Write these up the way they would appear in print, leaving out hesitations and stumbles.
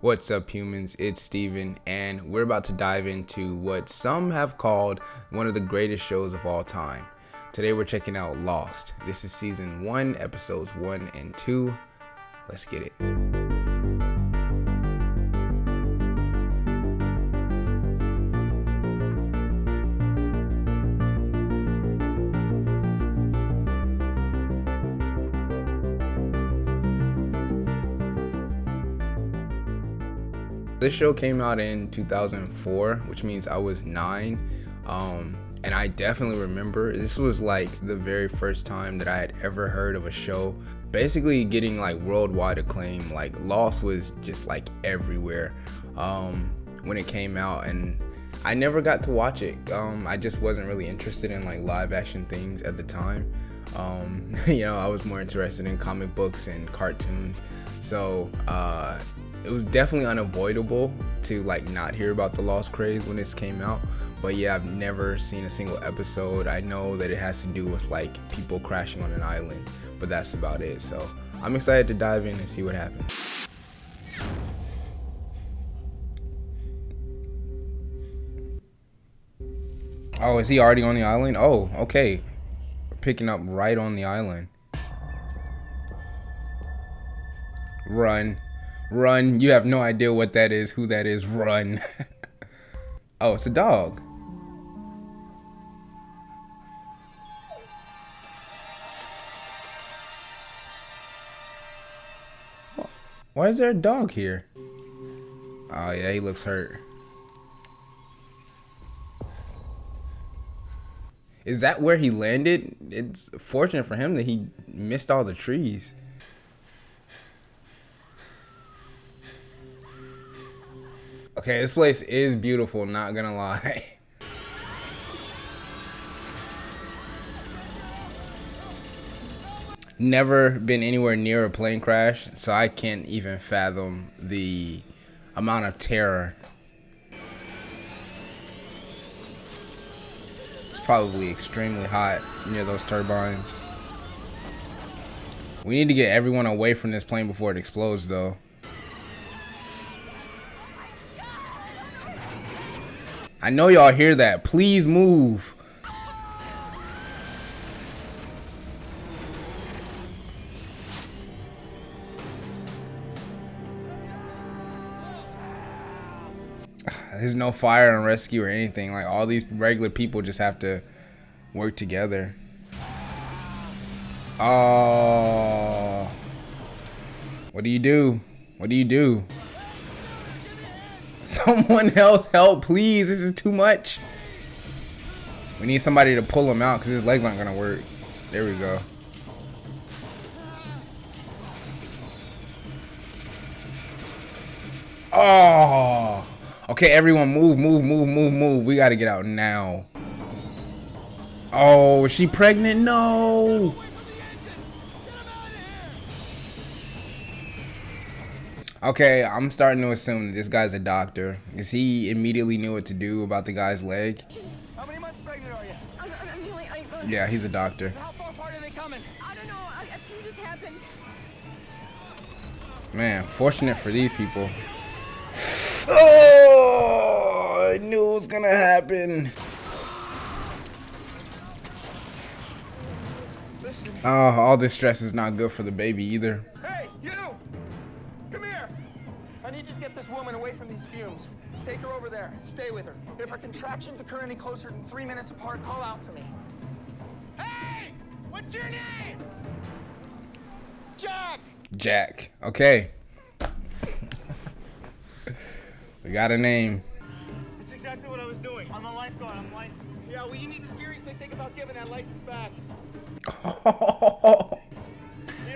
What's up, humans? It's Steven, and we're about to dive into what some have called one of the greatest shows of all time. Today we're checking out Lost. This is season 1, episodes 1 and 2. Let's get it. This show came out in 2004, which means I was 9, and I definitely remember this was like the very first time that I had ever heard of a show basically getting like worldwide acclaim. Like Lost was just like everywhere when it came out, and I never got to watch it. I just wasn't really interested in like live action things at the time. I was more interested in comic books and cartoons, so it was definitely unavoidable to like not hear about the Lost craze when this came out. But yeah, I've never seen a single episode. I know that it has to do with like people crashing on an island, but that's about it. So I'm excited to dive in and see what happens. Oh, is he already on the island? Oh, okay. We're picking up right on the island. Run. Run. You have no idea what that is, who that is. Run. Oh, it's a dog. Why is there a dog here? Oh yeah, he looks hurt. Is that where he landed? It's fortunate for him that he missed all the trees. Okay, this place is beautiful, not gonna lie. Never been anywhere near a plane crash, so I can't even fathom the amount of terror. It's probably extremely hot near those turbines. We need to get everyone away from this plane before it explodes, though. I know y'all hear that. Please move. There's no fire and rescue or anything. Like, all these regular people just have to work together. Oh. What do you do? What do you do? Someone else help, please. This is too much. We need somebody to pull him out because his legs aren't gonna work. There we go. Oh. Okay, everyone move, move, move, move, move. We gotta get out now. Oh, is she pregnant? No. Okay, I'm starting to assume that this guy's a doctor, because he immediately knew what to do about the guy's leg. How many months pregnant are you? I'm nearly 8 months. Yeah, he's a doctor. How far apart are they coming? I don't know. A few just happened. Man, fortunate for these people. Oh, I knew it was gonna happen. Listen. Oh, all this stress is not good for the baby either. Hey, you! Come here! I need you to get this woman away from these fumes. Take her over there. Stay with her. If her contractions occur any closer than 3 minutes apart, call out for me. Hey! What's your name? Jack! Jack. Okay. We got a name. It's exactly what I was doing. I'm a lifeguard. I'm licensed. Yeah, well, you need to seriously think about giving that license back. You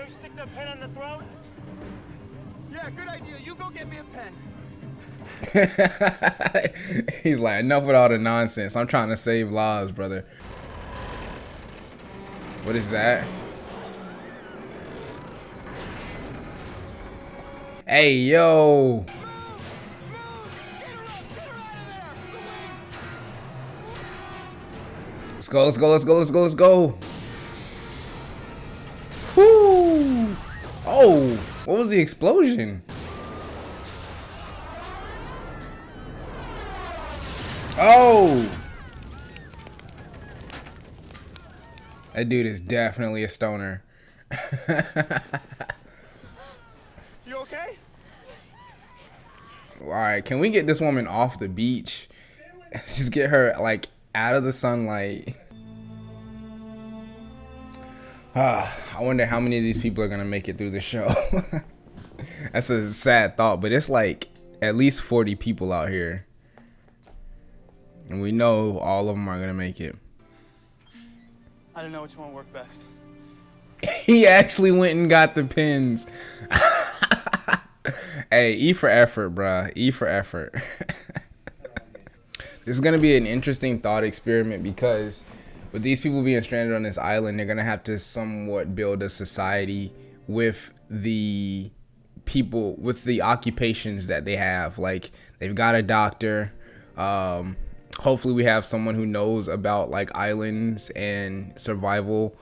stick the pen on the throat? Yeah, good idea. You go get me a pen. He's like, enough with all the nonsense. I'm trying to save lives, brother. What is that? Hey, yo. Let's go, let's go, let's go, let's go, let's go. Whoo! Oh, what was the explosion? Oh! That dude is definitely a stoner. You okay? Alright, can we get this woman off the beach? Just get her, like, out of the sunlight. I wonder how many of these people are gonna make it through the show. That's a sad thought, but it's like at least 40 people out here. And we know all of them are gonna make it. I don't know which one worked best. He actually went and got the pins. Hey, E for effort, bruh. E for effort. This is gonna be an interesting thought experiment because with these people being stranded on this island, they're gonna have to somewhat build a society with the people, with the occupations that they have. Like, they've got a doctor. Hopefully we have someone who knows about like islands and survival.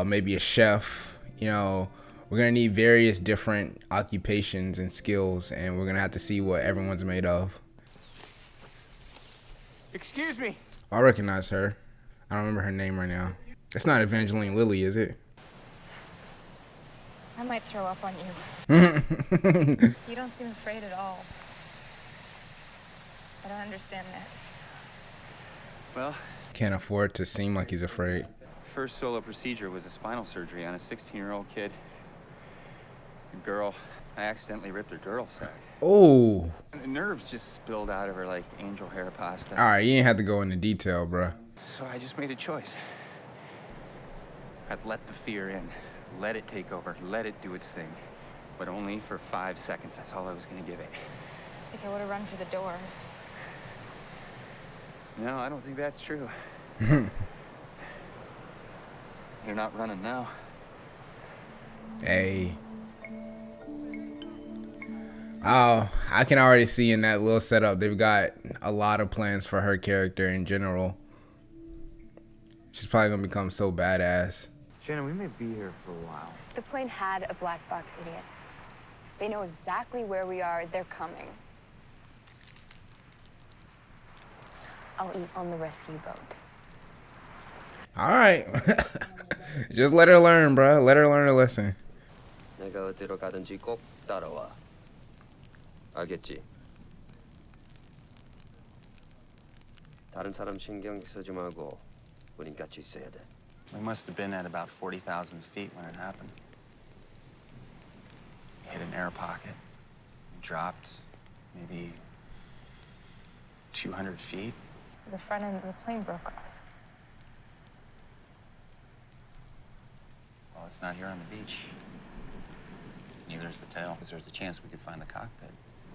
Maybe a chef. You know, we're gonna need various different occupations and skills, and we're gonna have to see what everyone's made of. Excuse me. I recognize her. I don't remember her name right now. It's not Evangeline Lilly, is it? I might throw up on you. You don't seem afraid at all. I don't understand that. Well, Can't afford to seem like he's afraid. first solo procedure was a spinal surgery on a 16-year-old kid. A girl. I accidentally ripped her girdle sack. Oh. And the nerves just spilled out of her like angel hair pasta. All right, you ain't have to go into detail, bruh. So I just made a choice. I'd let the fear in. Let it take over. Let it do its thing. But only for 5 seconds. That's all I was going to give it. Like I would have run for the door. No, I don't think that's true. You're not running now. Hey. Oh, I can already see in that little setup, they've got a lot of plans for her character in general. She's probably gonna become so badass. Shannon, we may be here for a while. The plane had a black box in it. They know exactly where we are. They're coming. I'll eat on the rescue boat. All right. Just let her learn, bruh. Let her learn a lesson. 내가 어디로 가든지 꼭 따라와. 알겠지? 다른 사람 신경 쓰지 말고 우린 같이 있어야 돼. We must have been at about 40,000 feet when it happened. Hit an air pocket. Dropped maybe 200 feet. The front end of the plane broke off. Well, it's not here on the beach. Neither is the tail, because there's a chance we could find the cockpit.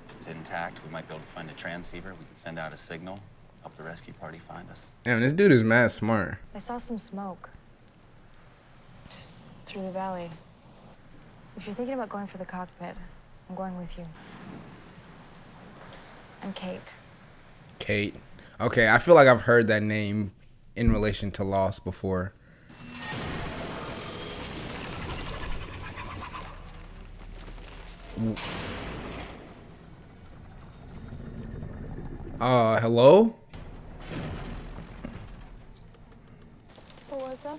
If it's intact, we might be able to find a transceiver. We could send out a signal, help the rescue party find us. Damn, this dude is mad smart. I saw some smoke. Just through the valley. If you're thinking about going for the cockpit, I'm going with you. I'm Kate. Kate. Okay, I feel like I've heard that name in relation to Lost before. Hello? What was that?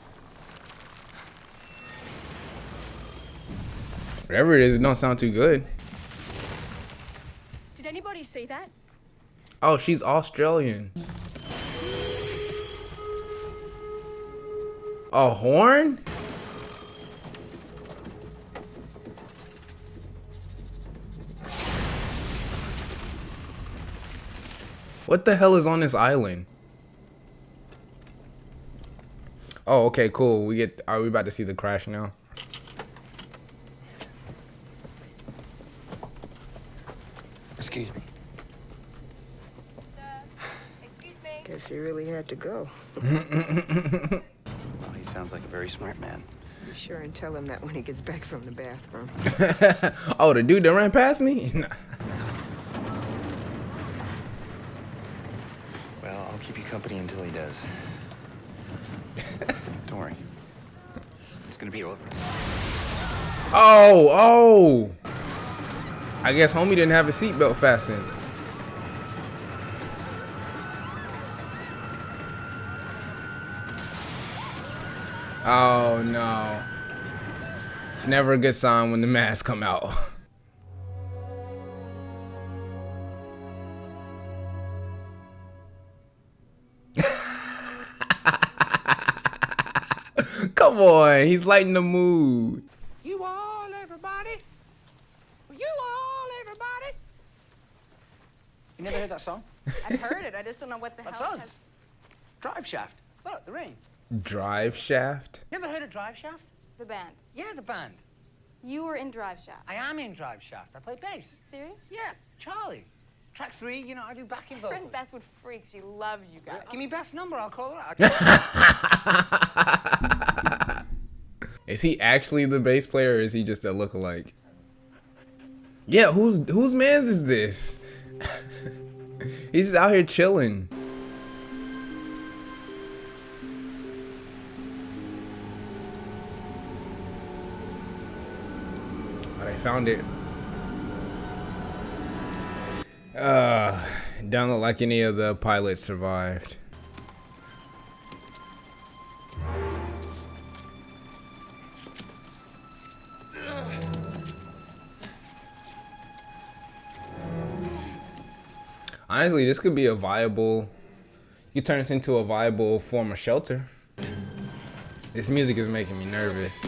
Whatever it is, it don't sound too good. Did anybody see that? Oh, she's Australian. A horn? What the hell is on this island? Oh, okay, cool. Are we about to see the crash now? Excuse me. Excuse me. Guess he really had to go. Well, he sounds like a very smart man. Be sure and tell him that when he gets back from the bathroom. Oh, the dude that ran past me? Well, I'll keep you company until he does. Don't worry. It's gonna be over. Oh! I guess homie didn't have his seatbelt fastened. Oh no. It's never a good sign when the masks come out. Come on, he's lighting the mood. You all, everybody. You all, everybody. You never heard that song? I've heard it. I just don't know what the That's hell. us. Drive Shaft. Look, the ring. Drive Shaft? Never heard of Drive Shaft? The band. Yeah, the band. You were in Drive Shaft. I am in Drive Shaft. I play bass. Serious? Yeah, Charlie. Track 3, you know, I do backing My vocals. friend Beth would freak. She loves you guys. Give me Beth's number, I'll call her. Is he actually the bass player or is he just a lookalike? Yeah, whose man's is this? He's just out here chilling. Oh, they found it. Don't look like any of the pilots survived. Honestly, this could be a viable, you turn this into a viable form of shelter. This music is making me nervous.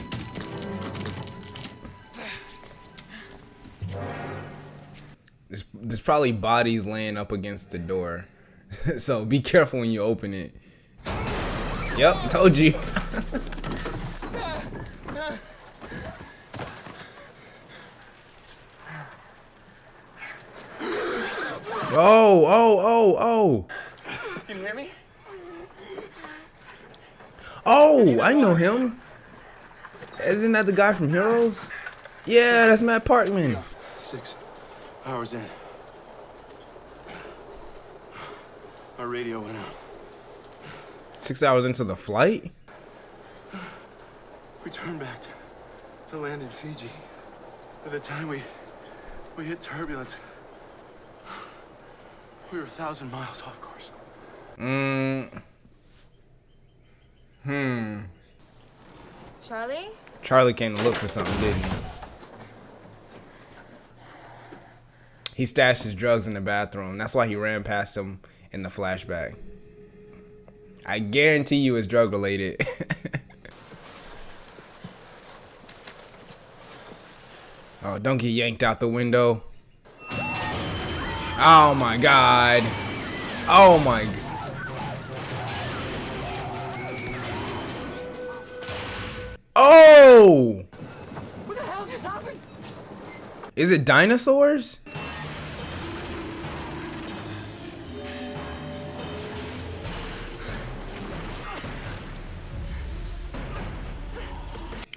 There's probably bodies laying up against the door. So be careful when you open it. Yep, told you. Oh. You hear me? Oh, I know him. Isn't that the guy from Heroes? Yeah, that's Matt Parkman. 6 hours in. Our radio went out. 6 hours into the flight? We turned back to land in Fiji. By the time we hit turbulence, we were 1,000 miles off course. Charlie? Charlie came to look for something, didn't he? He stashed his drugs in the bathroom. That's why he ran past him in the flashback. I guarantee you it's drug related. Oh, don't get yanked out the window. Oh my God. Oh my God. Oh! What the hell just happened? Is it dinosaurs?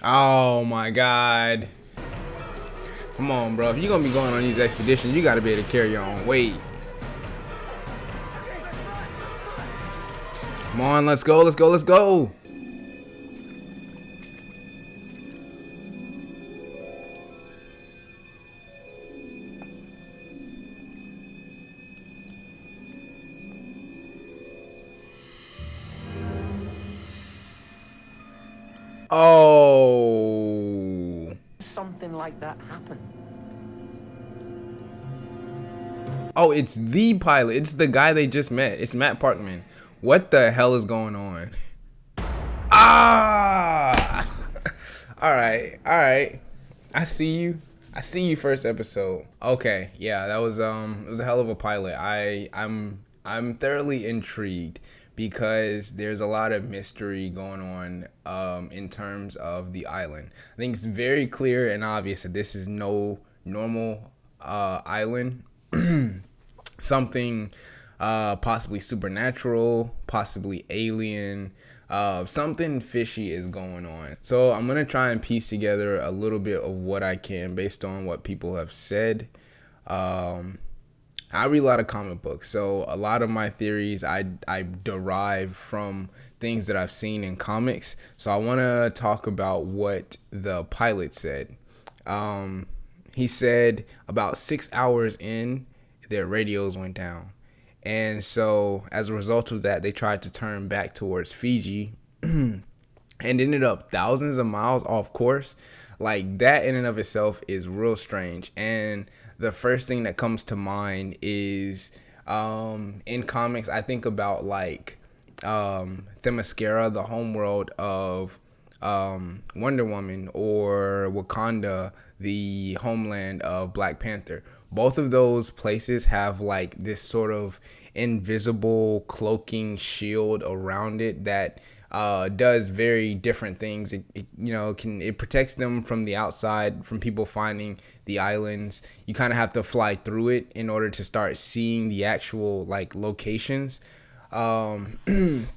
Oh my God. Come on, bro. If you're gonna be going on these expeditions, you gotta be able to carry your own weight. Come on, let's go, let's go, let's go. Oh. Something like that happened. Oh, it's the pilot. It's the guy they just met. It's Matt Parkman. What the hell is going on? Ah! All right. I see you. First episode. Okay, yeah, that was it was a hell of a pilot. I'm thoroughly intrigued because there's a lot of mystery going on in terms of the island. I think it's very clear and obvious that this is no normal island. Something possibly supernatural, possibly alien, something fishy is going on. So I'm gonna try and piece together a little bit of what I can based on what people have said. I read a lot of comic books, so a lot of my theories I derive from things that I've seen in comics. So I want to talk about what the pilot said. He said about 6 hours in, their radios went down. And so as a result of that, they tried to turn back towards Fiji. and ended up thousands of miles off course. Like, that in and of itself is real strange. And the first thing that comes to mind is in comics, I think about like Themyscira, the homeworld of Wonder Woman, or Wakanda, the homeland of Black Panther. Both of those places have like this sort of invisible cloaking shield around it that does very different things. It protects them from the outside, from people finding the islands. You kind of have to fly through it in order to start seeing the actual like locations. And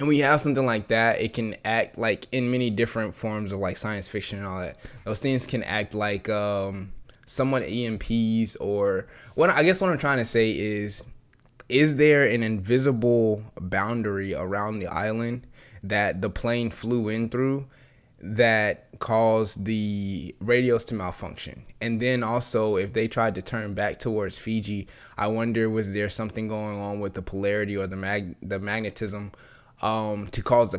when you have something like that, it can act like in many different forms of like science fiction and all that. Those things can act like somewhat EMPs, or what I'm trying to say is there an invisible boundary around the island that the plane flew in through that caused the radios to malfunction? And then also, if they tried to turn back towards Fiji, I wonder, was there something going on with the polarity or the magnetism to cause the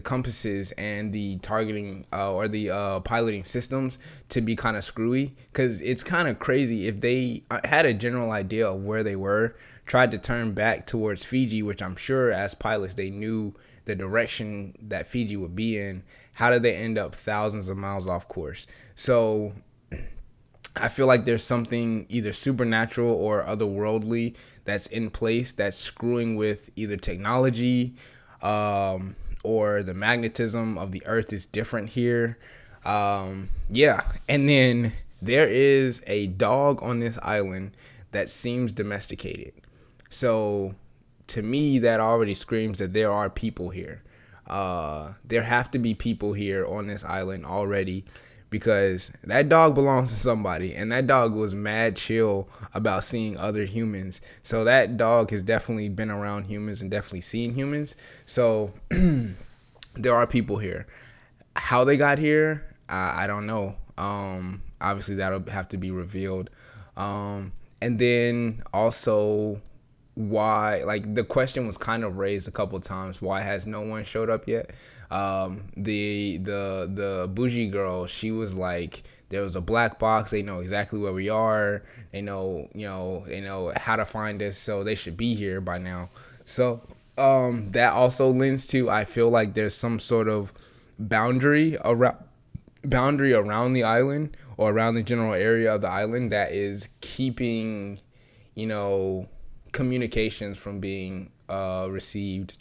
compasses and the targeting or the piloting systems to be kind of screwy? Because it's kind of crazy if they had a general idea of where they were, tried to turn back towards Fiji, which I'm sure as pilots they knew the direction that Fiji would be in. How did they end up thousands of miles off course? So I feel like there's something either supernatural or otherworldly that's in place that's screwing with either technology, or the magnetism of the earth is different here. Yeah. And then there is a dog on this island that seems domesticated. So to me, that already screams that there are people here. There have to be people here on this island already, because that dog belongs to somebody, and that dog was mad chill about seeing other humans. So that dog has definitely been around humans and definitely seen humans. So there are people here. How they got here, I don't know. Obviously that'll have to be revealed. And then also, why, like, the question was kind of raised a couple of times, why has no one showed up yet? The bougie girl, she was like, there was a black box, they know exactly where we are, they know how to find us, so they should be here by now. So that also lends to, I feel like there's some sort of boundary around the island, or around the general area of the island, that is keeping communications from being received,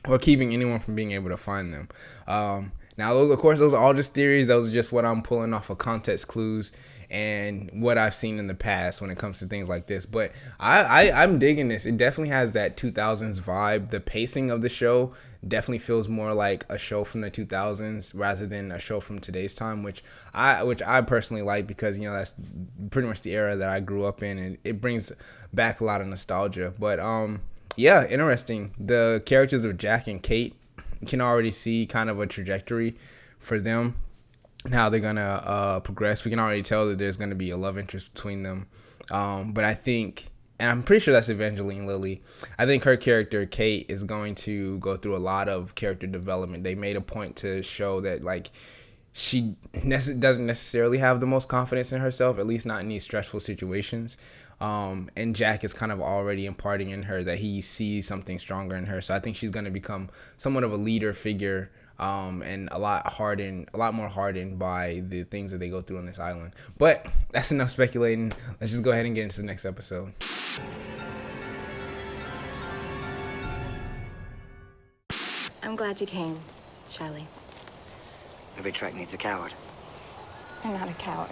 or keeping anyone from being able to find them. Now, those are all just theories. Those are just what I'm pulling off of context clues and what I've seen in the past when it comes to things like this. But I'm digging this. It definitely has that 2000s vibe. The pacing of the show definitely feels more like a show from the 2000s rather than a show from today's time, which I personally like, because that's pretty much the era that I grew up in, and it brings back a lot of nostalgia. But yeah, interesting. The characters of Jack and Kate, you can already see kind of a trajectory for them and how they're gonna progress. We can already tell that there's gonna be a love interest between them. But I think, and I'm pretty sure that's Evangeline Lilly, I think her character Kate is going to go through a lot of character development. They made a point to show that, like, she doesn't necessarily have the most confidence in herself, at least not in these stressful situations. And Jack is kind of already imparting in her that he sees something stronger in her. So I think she's going to become somewhat of a leader figure, and a lot more hardened by the things that they go through on this island. But that's enough speculating. Let's just go ahead and get into the next episode. I'm glad you came, Charlie. Every track needs a coward. I'm not a coward.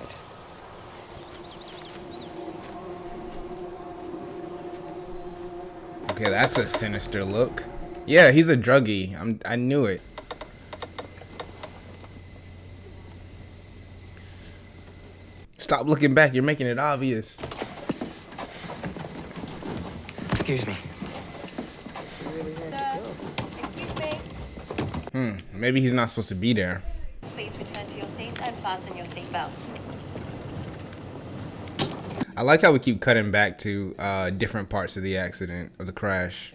Okay, that's a sinister look. Yeah, he's a druggie. I knew it. Stop looking back. You're making it obvious. Excuse me. So you really had to go. Excuse me. Maybe he's not supposed to be there. Please return to your seats and fasten your seatbelts. I like how we keep cutting back to different parts of the accident, of the crash.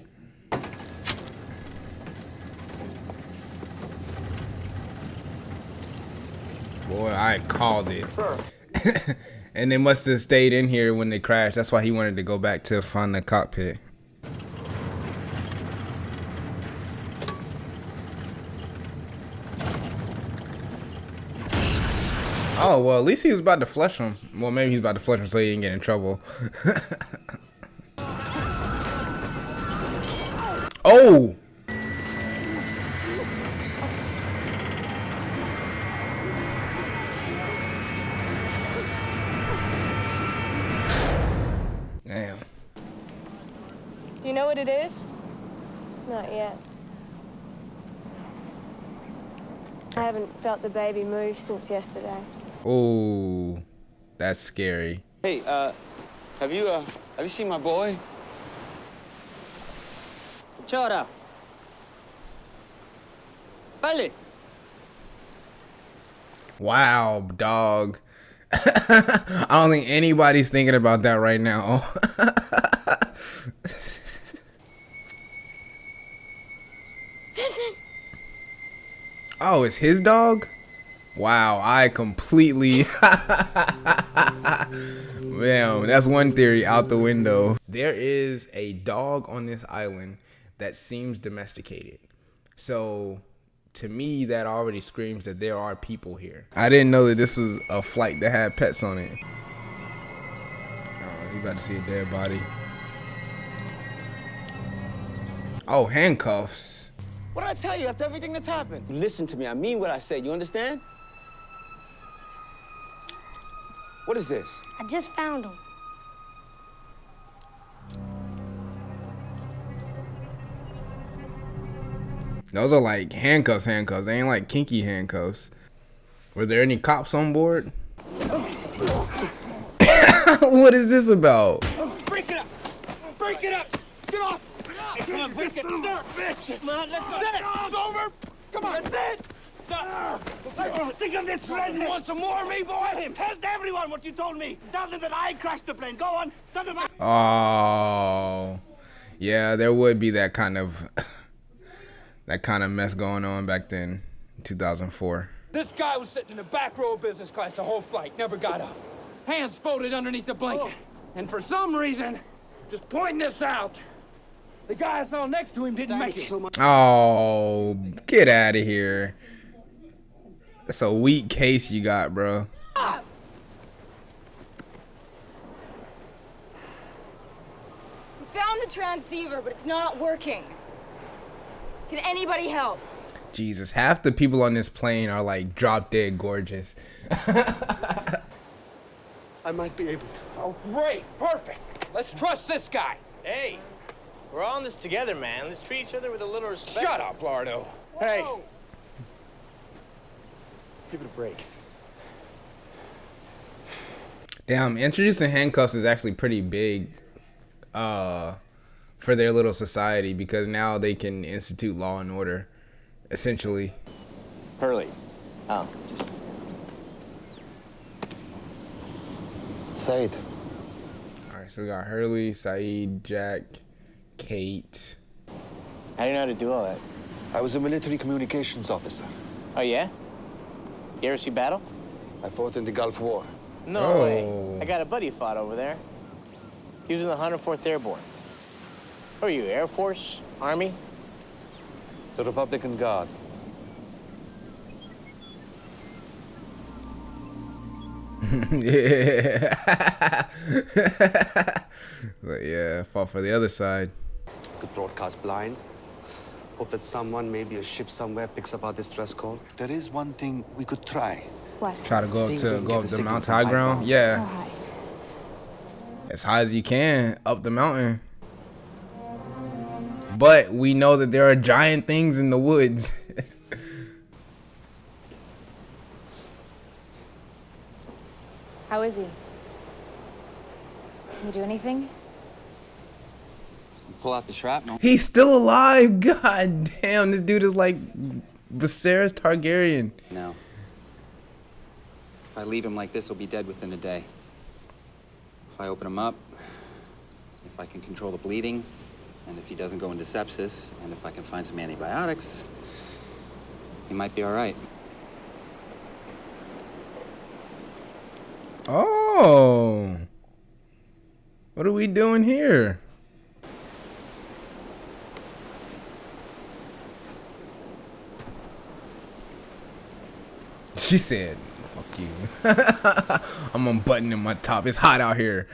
Boy, I called it. And they must have stayed in here when they crashed. That's why he wanted to go back to find the cockpit. Oh, well, at least he was about to flush him. Well, maybe he's about to flush him so he didn't get in trouble. Oh! Damn. You know what it is? Not yet. I haven't felt the baby move since yesterday. Oh, that's scary. Hey, have you seen my boy? Chora. Vale. Wow, dog. I don't think anybody's thinking about that right now. Vincent! Oh, it's his dog? Wow, I completely... Damn, that's one theory out the window. There is a dog on this island that seems domesticated. So, to me, that already screams that there are people here. I didn't know that this was a flight that had pets on it. Oh, he's about to see a dead body. Oh, handcuffs. What did I tell you after everything that's happened? Listen to me. I mean what I said. You understand? What is this? I just found him. Those are like handcuffs. They ain't like kinky handcuffs. Were there any cops on board? What is this about? Break it up! Break it up! Get off! Hey, come on, break it! Bitch! Come on, let's go! It's over! Come on! That's it! Think of this friend! You want some more of me, boy? Tell everyone what you told me! Tell them that I crashed the plane! Go on! Tell them I... Oh, yeah, there would be that kind of mess going on back then, in 2004. This guy was sitting in the back row of business class the whole flight, never got up. Hands folded underneath the blanket. And for some reason, just pointing this out, the guy I saw next to him didn't make it. Oh, get out of here. That's a weak case you got, bro. We found the transceiver, but it's not working. Can anybody help? Jesus, half the people on this plane are like drop dead gorgeous. I might be able to. Oh, great, perfect. Let's trust this guy. Hey, we're all in this together, man. Let's treat each other with a little respect. Shut up, Lardo. Hey. Give it a break. Damn, introducing handcuffs is actually pretty big for their little society, because now they can institute law and order, essentially. Hurley. Oh, just... Said. Alright, so we got Hurley, Saeed, Jack, Kate. How do you know how to do all that? I was a military communications officer. Oh, yeah? You ever see battle? I fought in the Gulf War. No way. I got a buddy who fought over there. He was in the 104th Airborne. Who are you, Air Force? Army? The Republican Guard. Yeah. But yeah, fought for the other side. Could broadcast blind. Hope that someone, maybe a ship somewhere, picks up our distress call. There is one thing we could try. What? Try to go up the mountain high ground. Yeah. How high? As high as you can up the mountain. But we know that there are giant things in the woods. How is he? Can you do anything? Pull out the shrapnel. He's still alive. God damn, this dude is like Viserys Targaryen. No. If I leave him like this, he'll be dead within a day. If I open him up, if I can control the bleeding, and if he doesn't go into sepsis, and if I can find some antibiotics, he might be all right. Oh. What are we doing here? She said, fuck you. I'm unbuttoning my top. It's hot out here.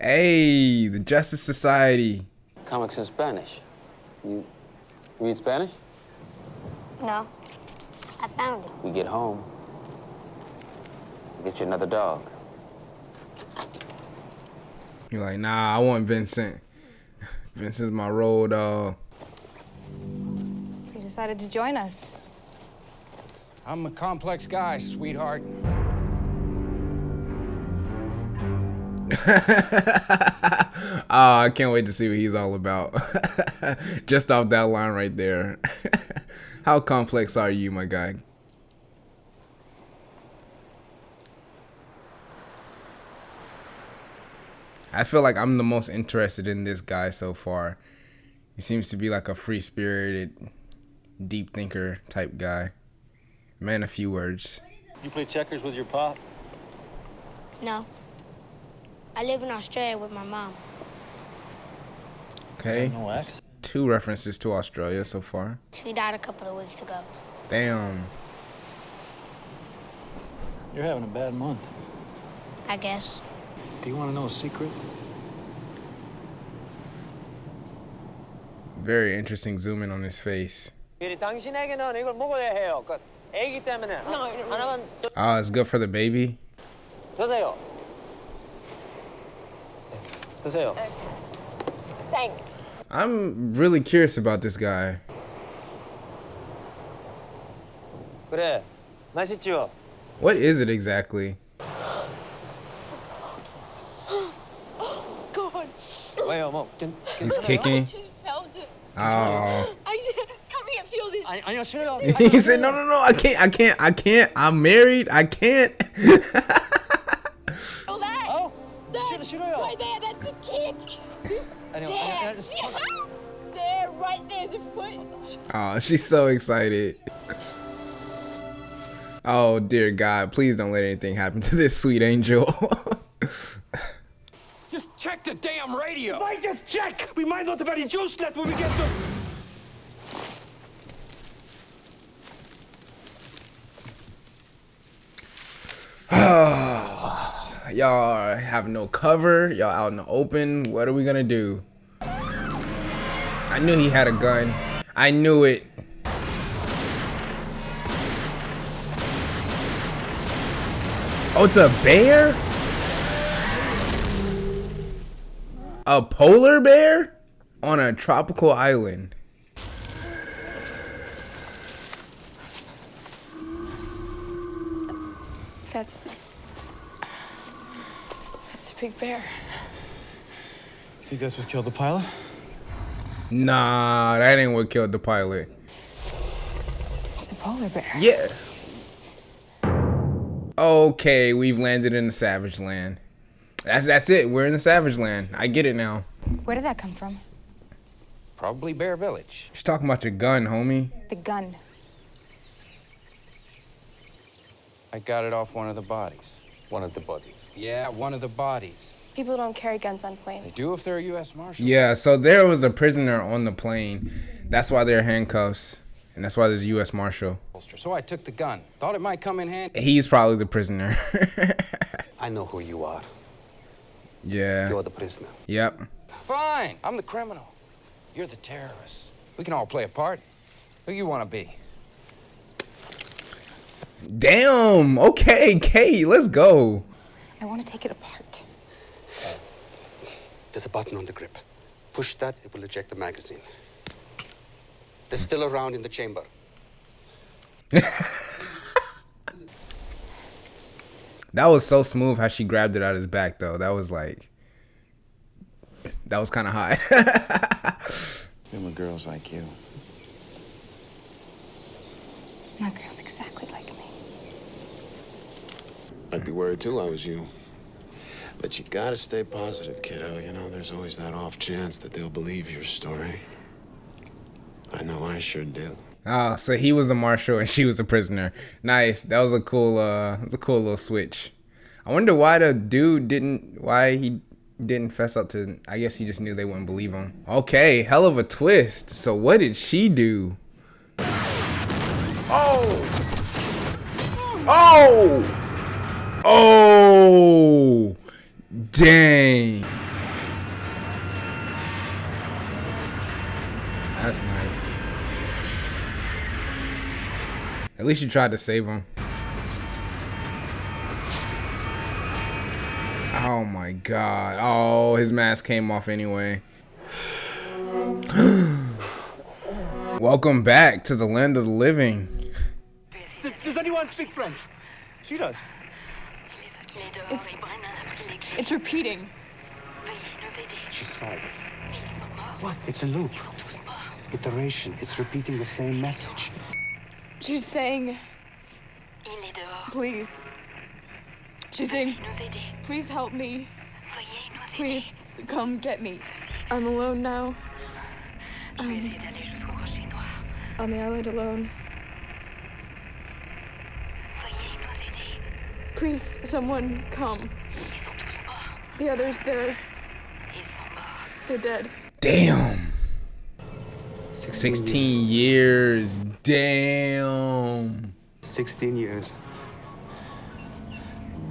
Hey, the Justice Society. Comics in Spanish. You read Spanish? No. I found it. We get home. We'll get you another dog. You're like, nah, I want Vincent. Vincent's my road dog. You decided to join us. I'm a complex guy, sweetheart. Oh, I can't wait to see what he's all about. Just off that line right there. How complex are you, my guy? I feel like I'm the most interested in this guy so far. He seems to be like a free-spirited, deep thinker type guy. Man, a few words. You play checkers with your pop? No. I live in Australia with my mom. Okay. No ex? 2 references to Australia so far. She died a couple of weeks ago. Damn. You're having a bad month. I guess. Do you want to know a secret? Very interesting zoom in on his face. 당신에게는 이걸 먹어야 해요. 그 애기 때문에 하나만 Oh, it's good for the baby. 드세요. 드세요. Thanks. I'm really curious about this guy. 그래, 맛있죠? What is it exactly? God. 왜요, 뭐? He's kicking. I just felt it. Oh. Come here, feel this. 아니요, 싫어요. He said, no, I can't. I'm married. I can't. Feel that? Oh, That, 싫어요. right there, that's a kick. 아니요, There. 아니요. There, right there's a foot. Oh, she's so excited. Oh, dear God. Please don't let anything happen to this sweet angel. Just check the damn radio. Why just check? We might not have any juice left when we get to... Y'all have no cover. Y'all out in the open. What are we gonna do? I knew he had a gun. I knew it. Oh, it's a bear? A polar bear? On a tropical island. That's a big bear. You think that's what killed the pilot? Nah, that ain't what killed the pilot. It's a polar bear. Yeah. Okay, we've landed in the Savage Land. That's it. We're in the Savage Land. I get it now. Where did that come from? Probably Bear Village. She's talking about your gun, homie. The gun. I got it off one of the bodies. One of the bodies. Yeah, one of the bodies. People don't carry guns on They planes. do if they're a U.S. Marshal. Yeah, so there was a prisoner on the plane. That's why they're handcuffs. And that's why there's a U.S. Marshal. So I took the gun. Thought it might come in handy. He's probably the prisoner. I know who you are. Yeah. You're the prisoner. Yep. Fine. I'm the criminal. You're the terrorist. We can all play a part. Who you want to be? Damn. Okay, Kate, let's go. I want to take it apart. There's a button on the grip. Push that, it will eject the magazine. They're still around in the chamber. That was so smooth how she grabbed it out of his back, though. That was like... That was kind of hot. Them with girls like you. My girl's exactly like me. I'd be worried too, I was you. But you gotta stay positive, kiddo. You know, there's always that off chance that they'll believe your story. I know I sure do. Oh, so he was a marshal and she was a prisoner. Nice. That was a cool little switch. I wonder why he didn't fess up to, I guess he just knew they wouldn't believe him. Okay, hell of a twist. So what did she do? Oh! Oh! Oh! Dang. That's nice. At least you tried to save him. Oh my god. Oh, his mask came off anyway. Welcome back to the land of the living. Does anyone speak French? She does. It's repeating. She's right. What? It's a loop. Iteration. It's repeating the same message. She's saying, please. She's saying, please help me. Please come get me. I'm alone now. On the island alone. Please, someone come. The others, they're dead. Damn. 16 years. Damn. 16 years.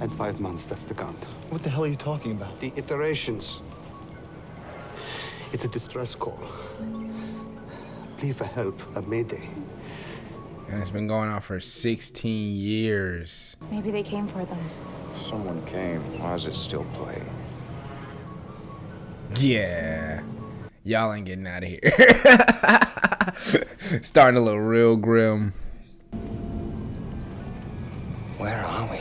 And 5 months, that's the count. What the hell are you talking about? The iterations. It's a distress call. Plea for help, a mayday. And it's been going on for 16 years. Maybe they came for them. Someone came. Why is it still playing? Yeah. Y'all ain't getting out of here. Starting to look real grim. Where are we?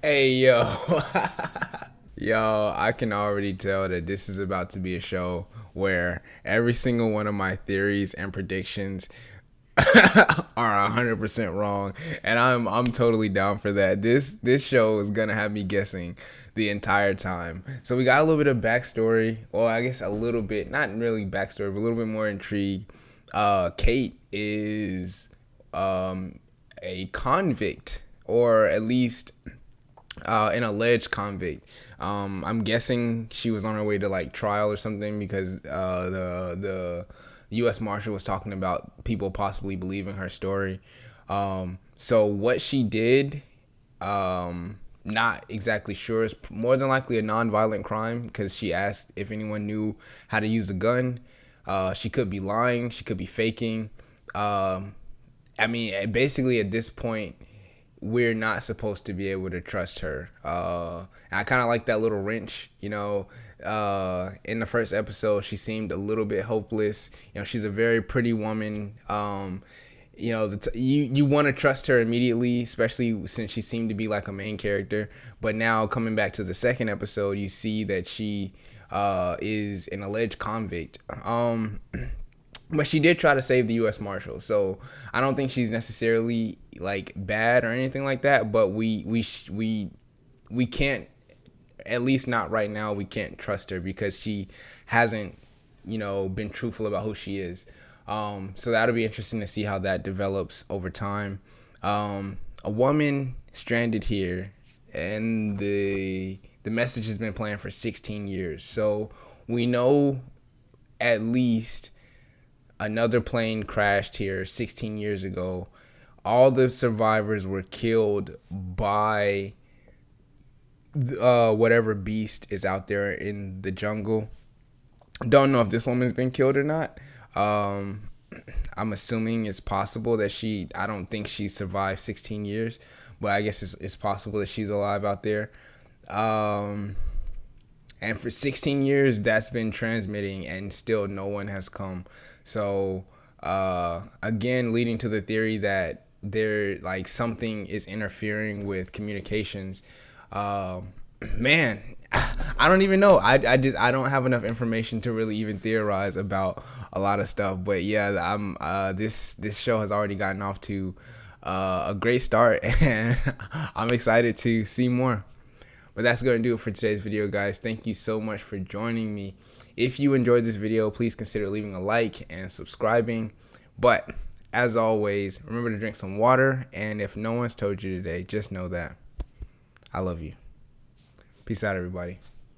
Hey, yo. Yo, I can already tell that this is about to be a show where every single one of my theories and predictions are 100% wrong, and I'm totally down for that. This show is gonna have me guessing the entire time. So we got a little bit of backstory. Well, I guess a little bit, not really backstory, but a little bit more intrigue. Kate is a convict, or at least an alleged convict. I'm guessing she was on her way to like trial or something, because the U.S. Marshal was talking about people possibly believing her story. So what she did, not exactly sure. It's more than likely a non-violent crime, because she asked if anyone knew how to use a gun. She could be lying. She could be faking. I mean, basically at this point, we're not supposed to be able to trust her. I kind of like that little wrench, you know. In the first episode, she seemed a little bit hopeless. You know, she's a very pretty woman. You know, you want to trust her immediately, especially since she seemed to be like a main character. But now coming back to the second episode, you see that she is an alleged convict. But she did try to save the U.S. Marshal, so I don't think she's necessarily like bad or anything like that. But we can't, at least not right now, we can't trust her because she hasn't, you know, been truthful about who she is. So that'll be interesting to see how that develops over time. A woman stranded here, and the message has been playing for 16 years. So we know at least another plane crashed here 16 years ago. All the survivors were killed by whatever beast is out there in the jungle. Don't know if this woman's been killed or not. I'm assuming it's possible that I don't think she survived 16 years, but I guess it's possible that she's alive out there. And for 16 years, that's been transmitting, and still no one has come. So, again, leading to the theory that like something is interfering with communications. Man, I don't even know. I don't have enough information to really even theorize about a lot of stuff. But yeah, this show has already gotten off to a great start, and I'm excited to see more. But that's going to do it for today's video, guys. Thank you so much for joining me. If you enjoyed this video, please consider leaving a like and subscribing. But as always, remember to drink some water. And if no one's told you today, just know that I love you. Peace out, everybody.